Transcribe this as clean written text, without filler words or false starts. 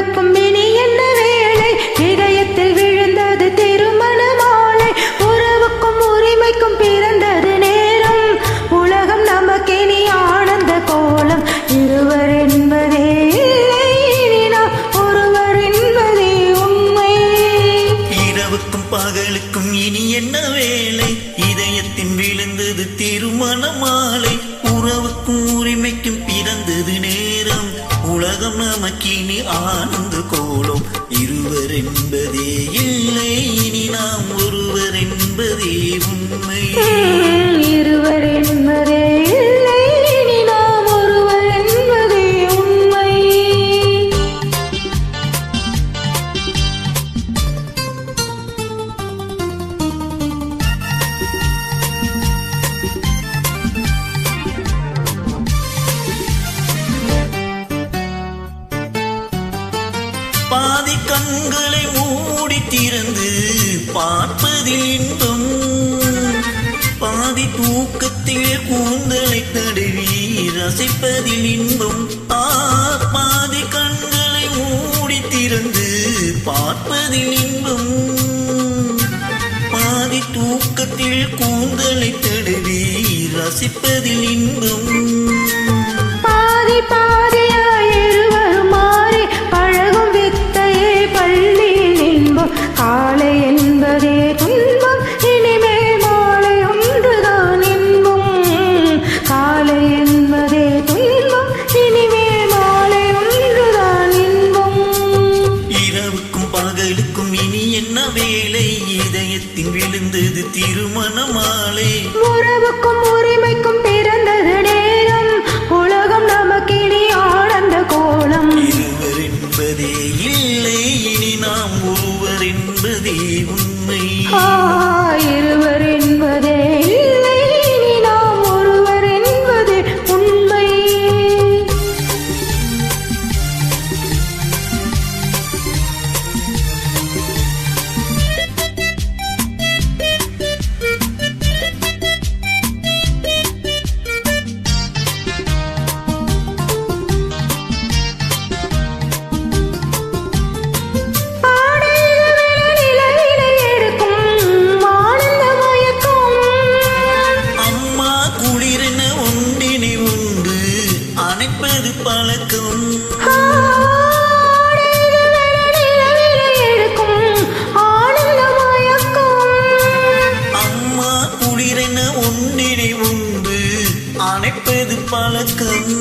பகலுக்கும் இனி என்ன வேலை இதயத்தில் விழுந்தது திருமண மாலை உறவுக்கும் உரிமைக்கும் பிறந்தது நேரம் உலகம் நமக்கினி ஆனந்த கோலம் இருவர் என்பதே இல்லை இனி நாம் ஒருவர் என்பதே உண்மை இரவுக்கும் பகலுக்கும் இனி என்ன வேலை இதயத்தின் விழுந்தது திருமண மாலை உறவுக்கும் உரிமைக்கும் பிறந்தது நேரம் உலகம் நமக்கினி ஆனந்த கோலம் இருவர் என்பதே இல்லை இனி நாம் ஒருவர் என்பதே உண்மை இருவர் என்பதே இல்லை இனி நாம் ஒருவர் என்பதே உண்மை பாதி கண்களை மூடி திறந்து பார்ப்பதில் இன்பம் பாதி தூக்கத்தில் கூந்தலை தடவி ரசிப்பதில் இன்பம் பாதி கண்களை மூடி திறந்து பார்ப்பதில் இன்பம் பாதி தூக்கத்தில் கூந்தலை தடவி ரசிப்பதில் இன்பம் பாதி பாதியாய் இருவரும் மாறி பழகும் வித்தையே பள்ளியில் இன்பம் காலை என்பதே துன்பம் இனிமேல் மாலை ஒன்றுதான் இன்பம் காலை என்பதே துன்பம் இனிமேல் மாலை ஒன்றுதான் இன்பம் இரவுக்கும் பகலுக்கும் இனி என்ன வேலை இதயத்தின் விழுந்தது திருமண மாலை உறவுக்கும் உரிமைக்கும் பிறந்தது நேரம் உலகம் நமக்கினி ஆனந்த கோலம் இருவர் என்பதே இல்லை இனி நாம் ஒருவர் என்பதே உண்மை இருவர் என்பதே இல்லை இனி நாம் ஒருவர் என்பதே உண்மை அணைப்பது பழக்கம் அம்மா குளிரென ஒன்றினை உண்டு அணைப்பது பழக்கம்